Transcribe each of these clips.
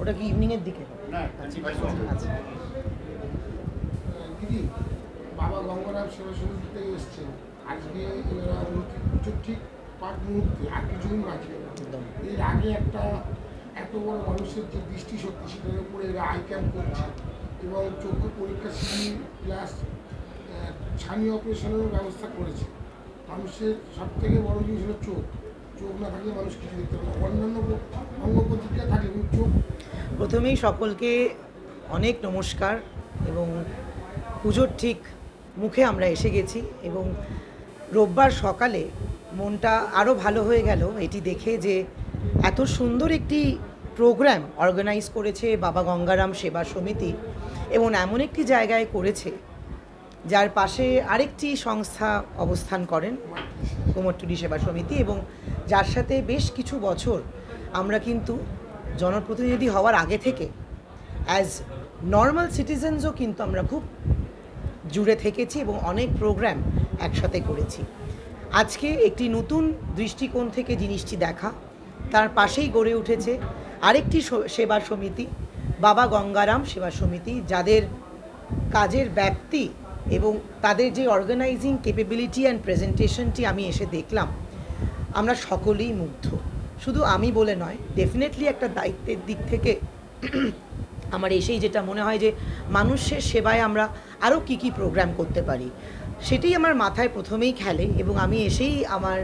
ওটা কি ইভিনিং এর দিকে? আচ্ছা দিদি, বাবা গঙ্গারাম সেবা সমিতি থেকে এসছেন আজকে। এনারা পুজোর ঠিক পাঁচ মুহূর্তে আর কিছুদিন বাকি। এর আগে একটা এত বড় মানুষের যে দৃষ্টিশক্তি সেটার উপরে এরা আই ক্যাম্প করছে এবং চক্ষু পরীক্ষা শিবির প্লাস ছানি অপারেশনেরও ব্যবস্থা করেছে। মানুষের সব থেকে বড় জিনিস হলো চোখ। চোখ না থাকলে মানুষ কিছু দেখতে পারে না। অন্যান্য অঙ্গ প্রতিক্রিয়া থাকে কিন্তু চোখ। প্রথমেই সকলকে অনেক নমস্কার এবং পুজোর ঠিক মুখে আমরা এসে গেছি এবং রোববার সকালে মনটা আরও ভালো হয়ে গেল এটি দেখে যে এত সুন্দর একটি প্রোগ্রাম অর্গানাইজ করেছে বাবা গঙ্গারাম সেবা সমিতি এবং এমন একটি জায়গায় করেছে যার পাশে আরেকটি সংস্থা অবস্থান করেন কুমোরটুলি সেবা সমিতি এবং যার সাথে বেশ কিছু বছর আমরা কিন্তু জনপ্রতিনিধি হওয়ার আগে থেকে অ্যাজ নর্মাল সিটিজেন্সও কিন্তু আমরা খুব জুড়ে থেকেছি এবং অনেক প্রোগ্রাম একসাথে করেছি। আজকে একটি নতুন দৃষ্টিকোণ থেকে জিনিসটি দেখা, তার পাশেই গড়ে উঠেছে আরেকটি সেবা সমিতি বাবা গঙ্গারাম সেবা সমিতি, যাদের কাজের ব্যাপ্তি এবং তাদের যে অর্গানাইজিং ক্যাপাবিলিটি অ্যান্ড প্রেজেন্টেশনটি আমি এসে দেখলাম, আমরা সকলেই মুগ্ধ। শুধু আমি বলে নয়, ডেফিনেটলি একটা দায়িত্বের দিক থেকে আমার এসেই যেটা মনে হয় যে মানুষের সেবায় আমরা আরও কী কী প্রোগ্রাম করতে পারি সেটাই আমার মাথায় প্রথমেই খেলে এবং আমি এসেই আমার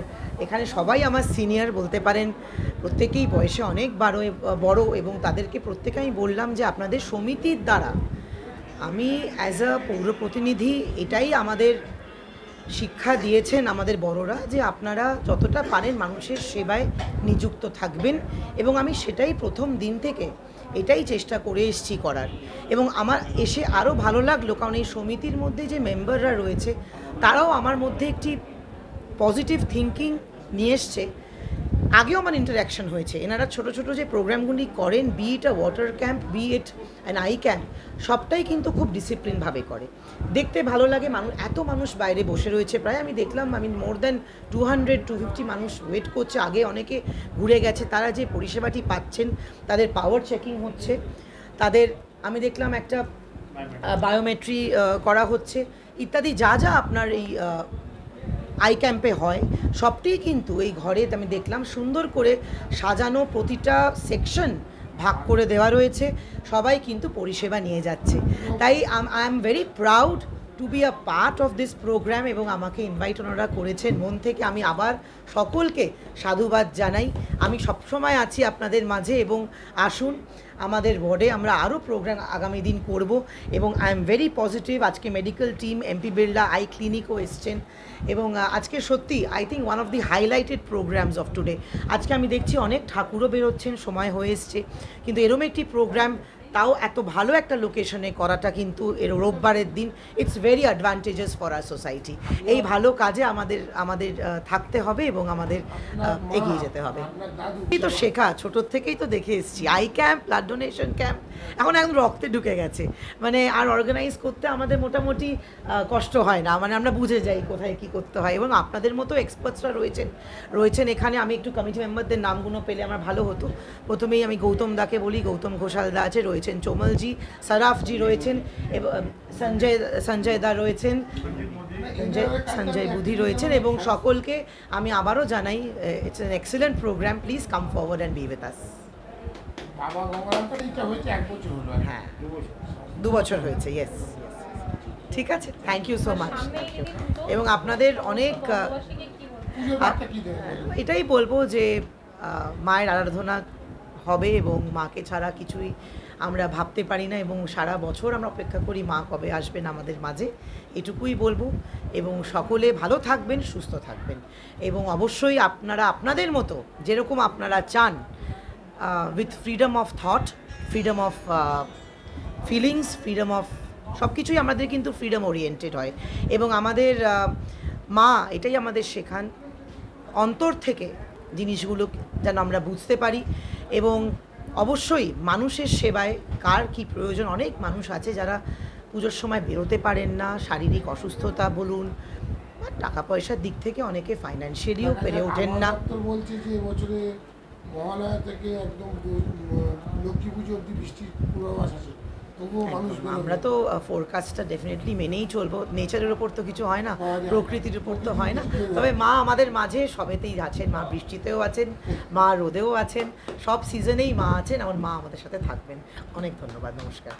এখানে সবাই আমার সিনিয়র বলতে পারেন, প্রত্যেকেই বয়সে অনেক বড় এবং তাদেরকে প্রত্যেকে আমি বললাম যে আপনাদের সমিতির দ্বারা আমি অ্যাজ আ পৌর প্রতিনিধি এটাই আমাদের শিক্ষা দিয়েছেন আমাদের বড়রা যে আপনারা যতটা পারেন মানুষের সেবায় নিযুক্ত থাকবেন এবং আমি সেটাই প্রথম দিন থেকে এটাই চেষ্টা করে এসেছি করার। এবং আমার এসে আরও ভালো লাগলো কারণ এই সমিতির মধ্যে যে মেম্বাররা রয়েছে তারাও আমার মধ্যে একটি পজিটিভ থিঙ্কিং নিয়ে এসছে। আগেও আমার ইন্টারাকশন হয়েছে, এনারা ছোটো ছোটো যে প্রোগ্রামগুলি করেন, be it a water camp, be it an eye camp, সবটাই কিন্তু খুব ডিসিপ্লিনভাবে করে। দেখতে ভালো লাগে। এত মানুষ বাইরে বসে রয়েছে, প্রায় আমি দেখলাম মোর দ্যান 200-250 মানুষ ওয়েট করছে। আগে অনেকে ঘুরে গেছে, তারা যে পরিষেবাটি পাচ্ছেন, তাদের পাওয়ার চেকিং হচ্ছে, তাদের আমি দেখলাম একটা বায়োমেট্রি করা হচ্ছে ইত্যাদি যা যা আপনার এই আই ক্যাম্পে হয় সবটাই কিন্তু এই ঘরে আমি দেখলাম সুন্দর করে সাজানো, প্রতিটা সেকশন ভাগ করে দেওয়া রয়েছে, সবাই কিন্তু পরিষেবা নিয়ে যাচ্ছে। তাই I am very proud to be a part of this programme এবং আমাকে ইনভাইট ওনারা করেছেন। মন থেকে আমি আবার সকলকে সাধুবাদ জানাই। আমি সবসময় আছি আপনাদের মাঝে এবং আসুন আমাদের ওয়ার্ডে আমরা আরও প্রোগ্রাম আগামী দিন করব এবং আই এম ভেরি পজিটিভ। আজকে medical team, MP Birla eye ক্লিনিকও এসছেন এবং আজকে সত্যি I think one of the highlighted programmes of today. আজকে আমি দেখছি অনেক ঠাকুরও বেরোচ্ছেন, সময় হয়ে এসছে, কিন্তু এরম একটি প্রোগ্রাম তাও এত ভালো একটা লোকেশনে করাটা কিন্তু এর রোববারের দিন it's very advantages for our society. এই ভালো কাজে আমাদের থাকতে হবে এবং আমাদের এগিয়ে যেতে হবে। এই তো শেখা, ছোটোর থেকেই তো দেখে এসেছি। Eye camp, blood donation camp এখন একদম রক্তে ঢুকে গেছে, আর অর্গানাইজ করতে আমাদের মোটামুটি কষ্ট হয় না, আমরা বুঝে যাই কোথায় কী করতে হয় এবং আপনাদের মতো এক্সপার্টসরা রয়েছেন এখানে। আমি একটু কমিটি মেম্বারদের নামগুলো পেলে আমার ভালো হতো। প্রথমেই আমি গৌতম দাকে বলি, গৌতম ঘোষাল দা আছে, রয়েছেন চোমলজি, সরাফজি রয়েছেন, সঞ্জয় দা রয়েছেন, সঞ্জয় বুধি রয়েছেন এবং সকলকে আমি আবারও জানাই it's an excellent programme, please come forward and be with us. বাবা গঙ্গারামটা এটা হয়েছে 1 বছর হলো। হ্যাঁ, 2 বছর হয়েছে। ইয়েস, ঠিক আছে, থ্যাংক ইউ সো মাচ। এবং আপনাদের অনেক এটাই বলবো যে মায়ের আরাধনা হবে এবং মাকে ছাড়া কিছুই আমরা ভাবতে পারি না এবং সারা বছর আমরা অপেক্ষা করি মা কবে আসবেন আমাদের মাঝে, এটুকুই বলবো। এবং সকলে ভালো থাকবেন, সুস্থ থাকবেন এবং অবশ্যই আপনারা আপনাদের মতো যেরকম আপনারা চান, with freedom of thought, freedom of feelings, freedom of সব কিছুই আমাদের কিন্তু ফ্রিডম ওরিয়েন্টেড হয় এবং আমাদের মা এটাই আমাদের শেখান অন্তর থেকে জিনিসগুলো যেন আমরা বুঝতে পারি এবং অবশ্যই মানুষের সেবায় কার কি প্রয়োজন। অনেক মানুষ আছে যারা পুজোর সময় বেরোতে পারেন না, শারীরিক অসুস্থতা বলুন, টাকা পয়সার দিক থেকে অনেকে ফাইন্যান্সিয়ালিও পেরে ওঠেন না। বলছে যে এবছরে মহালয়া থেকে একদম লক্ষ্মী পুজো অব্দি বৃষ্টির পূর্বাভাস আছে, তবুও মানুষ একদম। আমরা তো ফোরকাস্টটা ডেফিনেটলি মেনেই চলবো। নেচারের ওপর তো কিছু হয় না, প্রকৃতির উপর তো হয় না। তবে মা আমাদের মাঝে সবেতেই আছেন, মা বৃষ্টিতেও আছেন, মা রোদেও আছেন, সব সিজনেই মা আছেন, আমার মা আমাদের সাথে থাকবেন। অনেক ধন্যবাদ, নমস্কার।